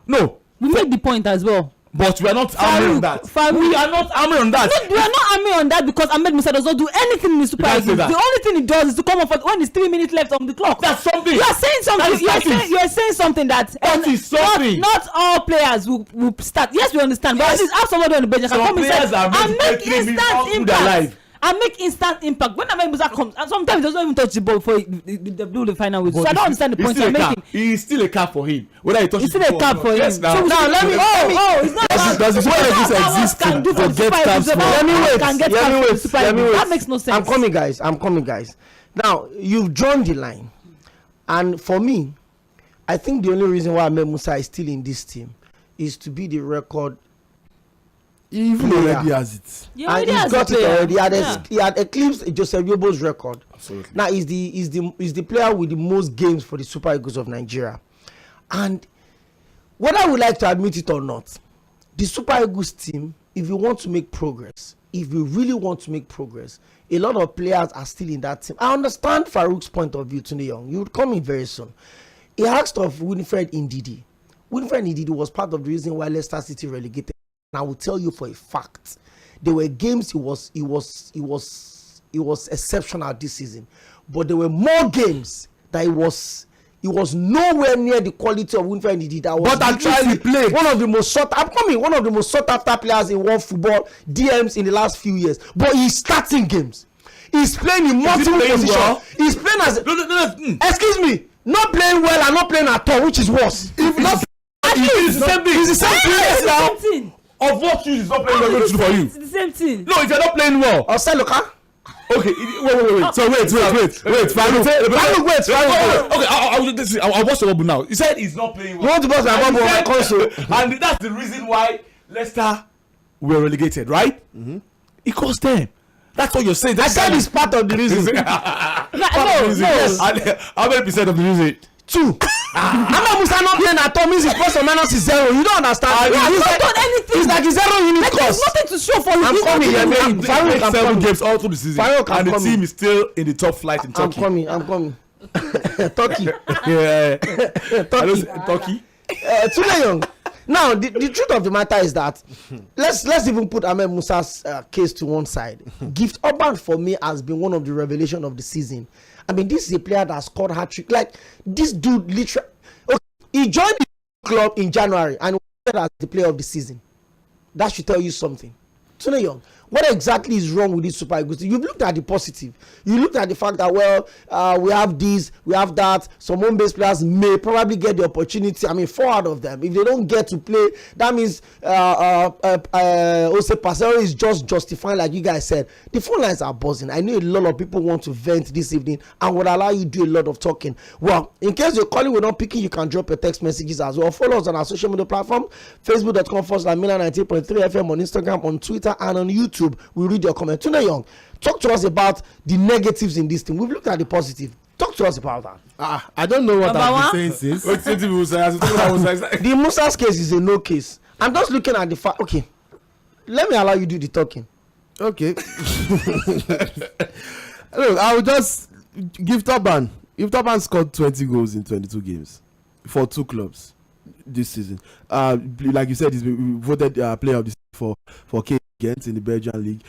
No. We made the point as well. But we are not hammering on that. We are not hammering on that. No, we are not hammering on that because Ahmed Musa does not do anything in the Super Eagles. The only thing he does is to come up when it's 3 minutes left on the clock. That's something. You are saying something. You are saying something that not all players will start. Yes, we understand. But at least have somebody on the bench that can come inside and make instant impact. And make instant impact. When Ahmed Musa comes, and sometimes he doesn't even touch the ball before they do the final whistle. So I don't understand the point you're making. He's still a cap for him. Whether he touches the ball. It's still a cap for him. Yes, now. So now let me. It's not. Does this exist to get caps for? Let me wait. That makes no sense. I'm coming, guys. Now you've drawn the line, and for me, I think the only reason why Ahmed Musa is still in this team is to be the record. He even already has it. Yeah, And he's got it already. He had eclipsed Joseph Yobo's record. Absolutely. Now he's the player with the most games for the Super Eagles of Nigeria. And whether we like to admit it or not, the Super Eagles team, if you want to make progress, if you really want to make progress, a lot of players are still in that team. I understand Farouk's point of view, Tunde Young. You would come in very soon. He asked of Winfred Ndidi. Winfred Ndidi was part of the reason why Leicester City relegated. And I will tell you for a fact, there were games he was exceptional this season, but there were more games that he was nowhere near the quality of Winfred Ndidi. That was literally one of the most sought after players in world football DMs in the last few years. But he's starting games. He's playing in multiple positions. Well? He's playing as excuse me, not playing well and not playing at all, which is worse. If not, it's the same thing. It's the same thing. It's the same thing. Of what use is not playing well for you? It's the same thing. No, if you're not playing well. Oseloka. Okay, wait. So wait. Faruk, okay, I'll watch the bubble now. He said he's not playing well. You want to bust my bubble on my console? And that's the reason why Leicester were relegated, right? Mm-hmm. It cost them. That's what you're saying. I said it's part of the reason. No. How many percent of the reason? 2. Ahmed Musa not playing at all means his plus or minus is 0. You don't understand. He has not done anything. It's like a 0 unit cost. There's nothing to show for you. I'm coming. Faruk can 7 games all through the season. And the team is still in the top flight in Turkey. I'm coming. Turkey. Yeah. Turkey. Tunde Young. Now the truth of the matter is that let's even put Ahmed Musa's case to one side. Gift Urban for me has been one of the revelations of the season. I mean, this is a player that scored hat-trick. Like, this dude literally... Okay, he joined the club in January and was as the player of the season. That should tell you something. Tunde Young, what exactly is wrong with this Super Eagles? You've looked at the positive. You looked at the fact that, we have this, we have that. Some home-based players may probably get the opportunity. I mean, 4 out of them. If they don't get to play, that means Ose Pasero is just justifying, like you guys said. The phone lines are buzzing. I know a lot of people want to vent this evening and would allow you to do a lot of talking. Well, in case you're calling, we're not picking, you can drop your text messages as well. Follow us on our social media platform, facebook.com/Milan98.3 FM, on Instagram, on Twitter, and on YouTube. We read your comment. Tunde Young, talk to us about the negatives in this thing. We've looked at the positive. Talk to us about that. I don't know what I've been saying since. The Musa's case is a no case. I'm just looking at the fact. Okay, let me allow you do the talking. Okay. Look, I will just give Urban. If Urban scored 20 goals in 22 games for 2 clubs this season, like you said, he's been voted player of the season for K. in the Belgian league.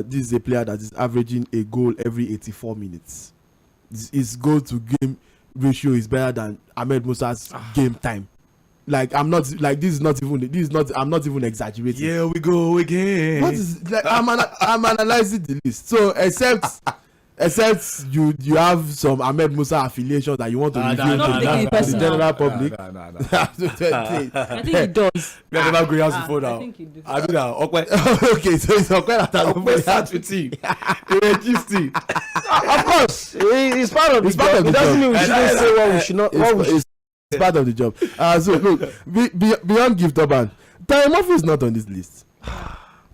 This is a player that is averaging a goal every 84 minutes. His goal to game ratio is better than Ahmed Musa's game time. Like, I'm not even exaggerating. Here we go again. What is like, I'm analyzing the list. So except you have some Ahmed Musa affiliations that you want to reveal to the general public. I think he does. We are never going out before now. I do that. Okay, so it's okay that Okwe starts with him. Of course, it's part of the job. It doesn't mean we shouldn't say what we should not. It's part of the job. So look, beyond Gift Urban, Terry Murphy is not on this list.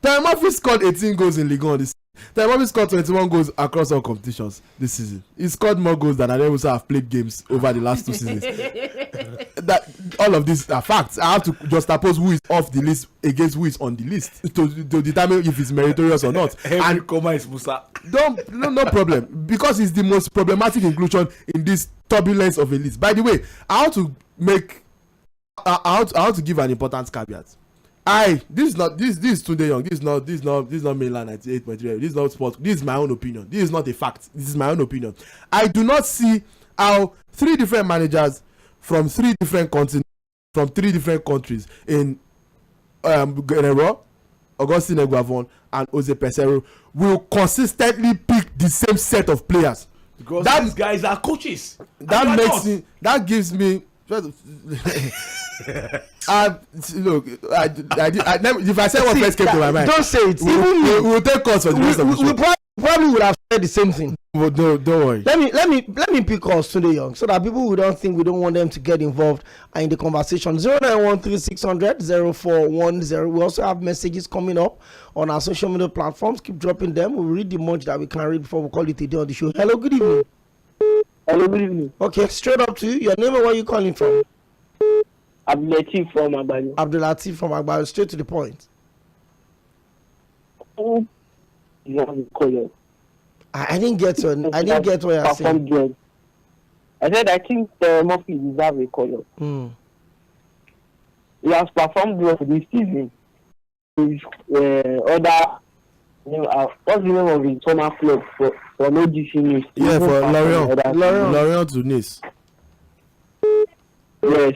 Terry Murphy scored 18 goals in Ligue 1 this season. Terry Murphy scored 21 goals across all competitions this season. He scored more goals than I also have played games over the last 2 seasons. That all of these are facts. I have to just oppose who is off the list against who is on the list to determine if it's meritorious or not. And Koma is Musa. No problem, because it's the most problematic inclusion in this turbulence of a list. By the way, I want to give an important caveat. This is Tunde Young. This is not Mainland 98.3. This is not sport. This is my own opinion. This is not a fact. This is my own opinion. I do not see how 3 different managers from 3 different continents, from 3 different countries in Guerrero, Augustine Eguavon, and Ose Pesero will consistently pick the same set of players. Because these guys are coaches. That gives me. Look, if I say what first came to my mind, don't say it. We'll take calls for the rest of the show. probably would have said the same thing. But don't worry. Let me pick us Tunde Young so that people who don't think we don't want them to get involved in the conversation. 0913-600-0410. We also have messages coming up on our social media platforms. Keep dropping them. We'll read the much that we can read before we call it a day on the show. Hello, good evening. Hello, good evening. Okay, straight up to you. Your name and where you calling from? Abdulatif from Agbayo. Abdulatif from Agbayo. Straight to the point. I didn't get what you're saying. Good. I said I think Murphy deserves a call. He has performed well this season. His what's the name of his former club for OGC Nice? Yeah, for Lorient Tunis. Yes,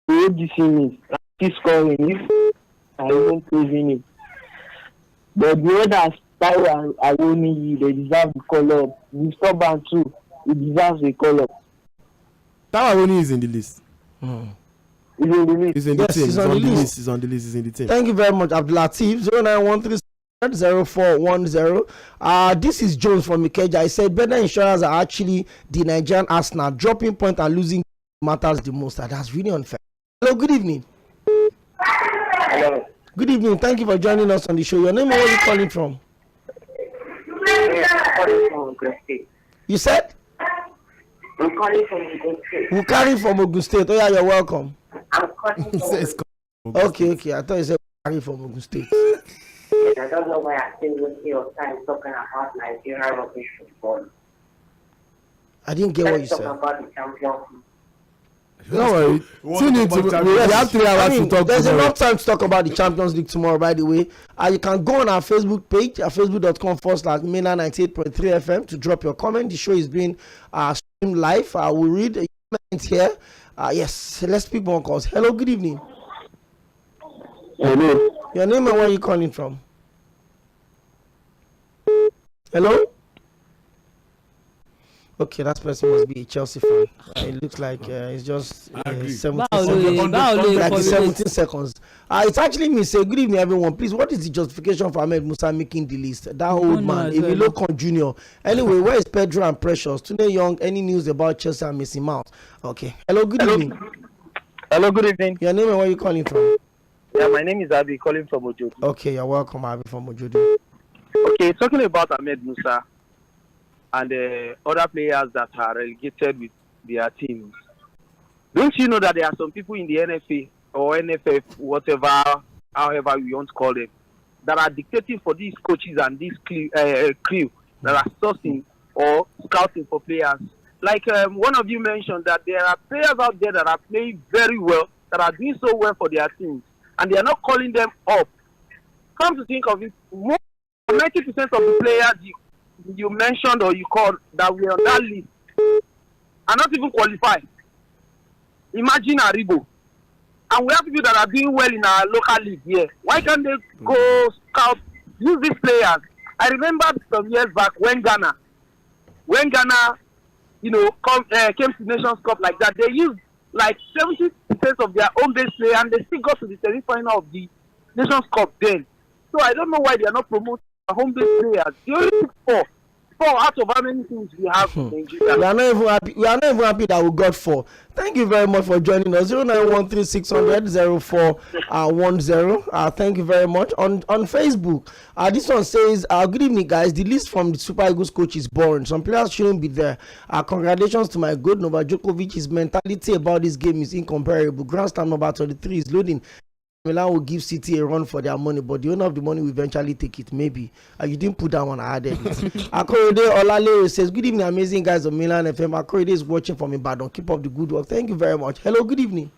for OGC Nice. He's scoring if I even praising him. But the others, Taiwo and Awoniyi, they deserve the call up. Mr. Ban too, he deserves a call up. Taiwo Awoniyi is in the list. He's in the list. He's in the team. He's on the list. He's on the list. He's in the team. Thank you very much, Abdulatif. 0913-0410. This is Jones from Ikeja. I said better insurers are actually the Nigerian Arsenal. Dropping point and losing matters the most. That's really unfair. Hello, good evening. Hello. Good evening. Thank you for joining us on the show. Your name and where are you calling from? You said? I'm calling from Ogun State. We're calling from Ogun State. Oh yeah, you're welcome. I'm calling from Okay. I thought you said calling from Ogun State. Yes, I don't know why I still wasting your time talking about Nigerian rugby football. I didn't get what you Let's said. talk about the champions. No worry. We have 3 hours to talk. There's enough time to talk about the Champions League tomorrow, by the way. You can go on our Facebook page at facebook.com/Mainland 98.3 FM to drop your comment. The show is being streamed live. We'll read a comment here. Yes, let's pick one calls. Hello, good evening. Hello. Your name and where are you calling from? Hello? Okay, that person must be a Chelsea fan. It looks like it's just 17 seconds. It's actually me. Say good evening, everyone. Please, what is the justification for Ahmed Musa making the list? That old man, Emilio Con Jr. Anyway, where is Pedro and Precious? Tunde Young, any news about Chelsea and Mason Mount? Okay. Hello, good evening. Hello, good evening. Your name and where are you calling from? Yeah, my name is Abi, calling from Ojodu. Okay, you're welcome, Abi from Ojodu. Okay, talking about Ahmed Musa and other players that are relegated with their teams. Don't you know that there are some people in the NFA or NFF, whatever, however we want to call them, that are dictating for these coaches and this crew that are sourcing or scouting for players? Like one of you mentioned that there are players out there that are playing very well, that are doing so well for their teams, and they are not calling them up. Come to think of it, more than 90% of the players you mentioned or you called that were on that list are not even qualified. Imagine Aribo. And we have people that are doing well in our local league here. Why can't they go scout, use these players? I remember some years back when Ghana, came to Nations Cup like that, they used like 70% of their own base players and they still got to the semi-final of the Nations Cup then. So I don't know why they are not promoting home based players. You only took four out of how many teams we have in Nigeria. We are not even happy that we got 4. Thank you very much for joining us. 0913-600-0410. Thank you very much. On Facebook, this one says, good evening guys. The list from the Super Eagles coach is boring. Some players shouldn't be there. Congratulations to my good Novak Djokovic. His mentality about this game is incomparable. Grand Slam number 33 is loading. Milan will give City a run for their money, but the owner of the money will eventually take it. Maybe you didn't put that one. I added it. Akorede Olalere says, good evening, amazing guys of Milan FM. Akorede is watching from Ibadan. Keep up the good work. Thank you very much. Hello, good evening.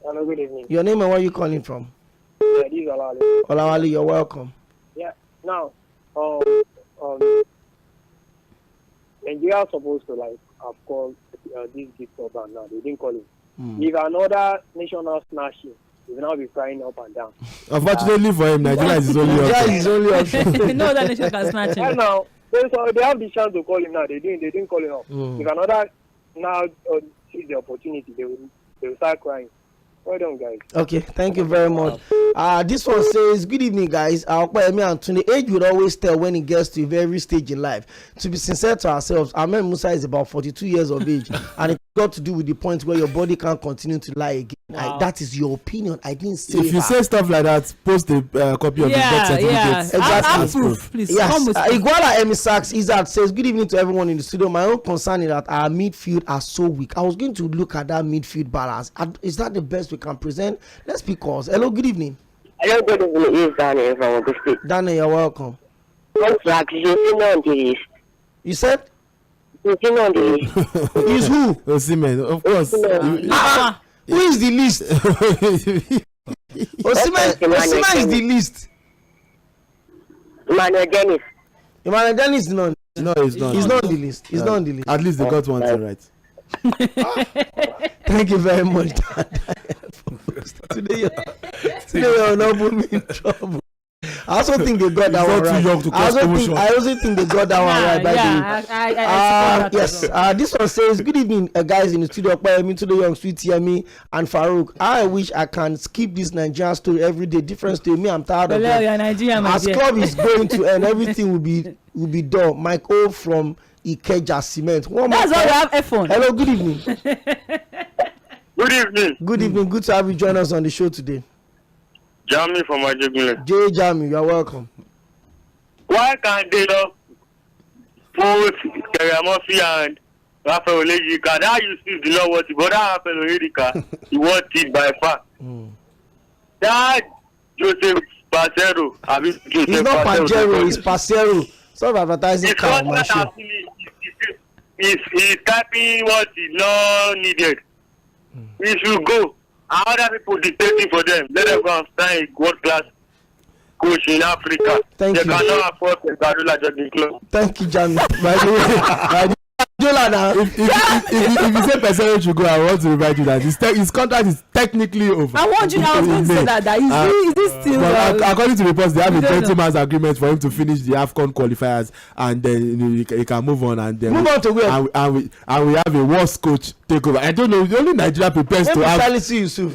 Hello, good evening. Your name and where are you calling from? Yeah, this is Olawale. Olawale, you're welcome. Yeah, now, Nigeria is supposed to have called this gift band now. They didn't call it. If another nation now snatch it, he will now be crying up and down. Unfortunately for him, Nigeria is only option. No other nation can snatch him. Right now, they have the chance to call him now. They didn't call him up. If another now sees the opportunity, they will start crying. Well done, guys. Okay, thank you very much. This one says, good evening, guys. The age will always tell when it gets to a very stage in life. To be sincere to ourselves, Ahmed Musa is about 42 years of age, and it's got to do with the point where your body can't continue to lie again. Wow. That is your opinion. I didn't say If you say stuff like that, post a copy of the birth certificate. Exactly. Proof, please. Yes. Iguala Emisax Izard says, good evening to everyone in the studio. My own concern is that our midfield are so weak. I was going to look at that midfield balance. Is that the best we can present? Let's speak calls. Hello, good evening. Hello, good evening. It's Daniel from Ogun State. Daniel, you're welcome. Contract, you on the list. You said? On the list. Is who? Osimhen, of course. Who is the list? Osimhen is the list. Emmanuel Dennis. Emmanuel Dennis is not. No, he's not. He's not on the list. He's not on the list. At least they got one thing right. Thank you very much. Today you're not putting me in trouble. I also think they got that one right. I also think they got that one right. By the way, yes. This one says, "Good evening, guys in the studio. Me to the young sweet Yemi and Farouk. I wish I can skip this Nigerian story every day. Different story. Me, I'm tired of it. As club is going to end, everything will be done. Mike O from Ikeja Cement. That's why we have F1. Hello, good evening. Good evening. Good evening. Good to have you join us on the show today. Jamie from Ajegunle. Jay Jamie, you're welcome. Why can't they not put Keramofi and Rafael Olejika? That you see the law what but that Rafael Olejika, he won it by far. That Joseph Pacero, it's not Pajero, it's Pacero. Stop advertising car on my show. He's typing what is not needed. We should go. Other people dictating for them. Let them go and sign a world-class coach in Africa. Thank you. They cannot afford the Garula Jogging Club. Thank you, Jamie. By the way, if you say Pesero should go, I want to remind you that his contract is technically over. I was going to say that. Is this still? According to reports, they have a 20-month agreement for him to finish the AFCON qualifiers, and then he can move on. And then move on to where? And we have a worst coach takeover. I don't know. The only Nigeria prepares to have. Salisu Yusuf.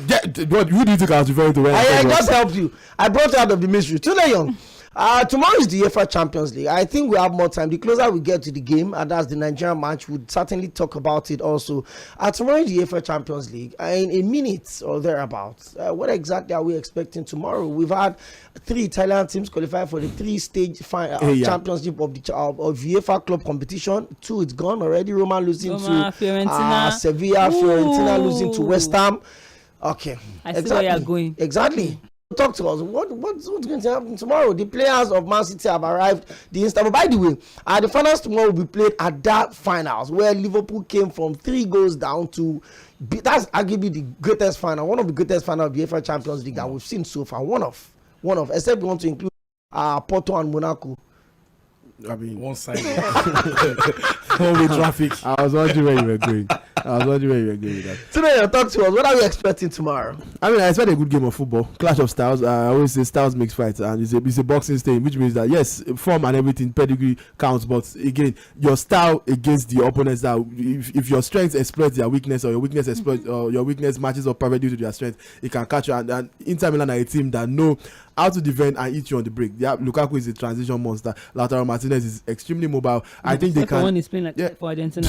What who do you think I was referring to? When I just helped you. I brought you out of the mystery. Too young. Tomorrow is the UEFA Champions League. I think we have more time. The closer we get to the game, and that's the Nigerian match, we'll certainly talk about it also. Tomorrow is the UEFA Champions League. In a minute or thereabouts, what exactly are we expecting tomorrow? We've had 3 Italian teams qualify for the 3-stage championship of the UEFA club competition. 2, it's gone already. Roma losing to Fiorentina. Sevilla. Fiorentina losing to West Ham. Okay. I see where you're going. Exactly. Talk to us. What's going to happen tomorrow? The players of Man City have arrived. But by the way, the finals tomorrow will be played at that finals where Liverpool came from 3 goals down to. That's arguably the greatest final, one of the greatest finals of the UEFA Champions League that we've seen so far. One of, except we want to include Porto and Monaco. I mean, one side. One-way traffic. I was wondering where you were going. With that. Today, talk to us. What are we expecting tomorrow? I mean, I expect a good game of football. Clash of styles. I always say styles makes fights, and it's a boxing stadium, which means that yes, form and everything, pedigree counts, but again, your style against the opponents. That if your strength exploits their weakness, or your weakness exploits, or your weakness matches up perfectly to their strength, it can catch you. And Inter Milan are a team that know how to defend and eat you on the break. Lukaku is a transition monster. Lautaro Martinez is extremely mobile. I think they can. One is playing like for Argentina.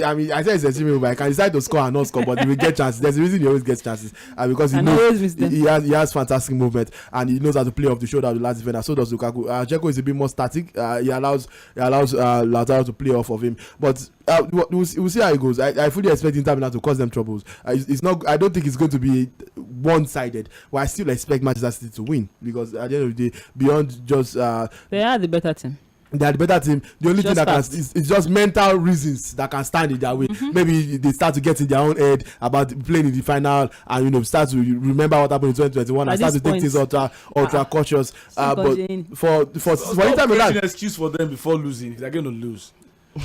I mean, I said it's extremely mobile. I can decide to score and not score, but he will get chances. There's a reason he always gets chances, because he knows he has fantastic movement and he knows how to play off the shoulder of the last defender. So does Lukaku. Dzeko is a bit more static. He allows Lautaro to play off of him, but. We'll see how it goes. I fully expect Inter Milan to cause them troubles. It's not. I don't think it's going to be one-sided. But I still expect Manchester City to win, because at the end of the day, beyond just they are the better team. They are the better team. The only thing that can it's just mental reasons that can stand in their way. Maybe they start to get in their own head about playing in the final, and start to remember what happened in 2021 and start to take things ultra cautious. But for Inter Milan, an excuse for them before losing. They're going to lose.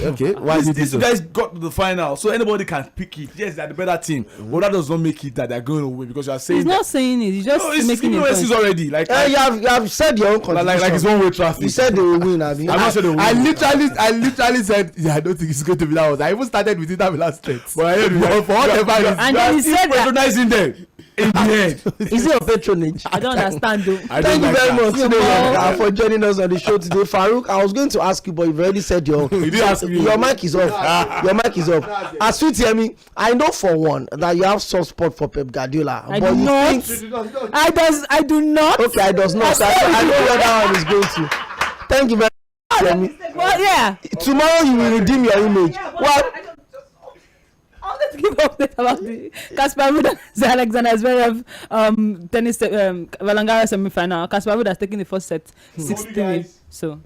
Okay, why did these guys got to the final, so anybody can pick it. Yes, they're the better team, but that does not make it that they're going away, because you are saying he's not saying it. He's just making it. It's already like you have said your own contribution. Like it's one-way traffic. You said they will win. I mean, I literally said, I don't think it's going to be that one. I even started with Inter Milan strength, but for whatever reason, and then he said patronizing them. In the end. Is it your patronage? I don't understand though. Thank you very much today, for joining us on the show today. Farouk, I was going to ask you, but you've already said your mic is off. Your mic is off. As Sweet Yemi, I know for one that you have soft spot for Pep Guardiola. I do not. I do not. Okay, I does not. I know where that one is going to. Thank you very much, Yemi. Well, yeah. Tomorrow you will redeem your image. Well, I wanted to give update about the Kasper Ruud and Alexander Zverev tennis Roland Garros semi-final. Kasper Ruud has taken the first set 6-3. So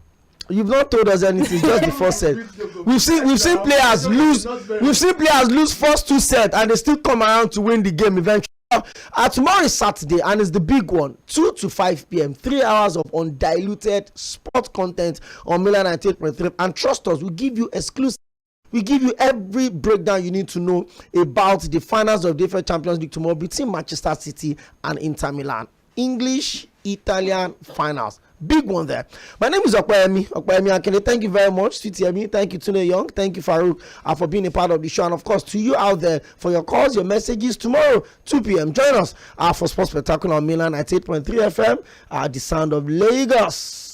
you've not told us anything, just the first set. We've seen players lose. We've seen players lose first 2 sets and they still come around to win the game eventually. Tomorrow is Saturday and it's the big one. 2 to 5 p.m. 3 hours of undiluted sport content on Milan 98.3. And trust us, we give you exclusive. We give you every breakdown you need to know about the finals of the FA Champions League tomorrow between Manchester City and Inter Milan. English, Italian finals. Big one there. My name is Okwayemi Akele. Thank you very much, Sweet Yemi. Thank you, Tune Young. Thank you, Farouk, for being a part of the show. And of course, to you out there for your calls, your messages. Tomorrow, 2 p.m. Join us for Sports Spectacular on Milan 98.3 FM, the sound of Lagos.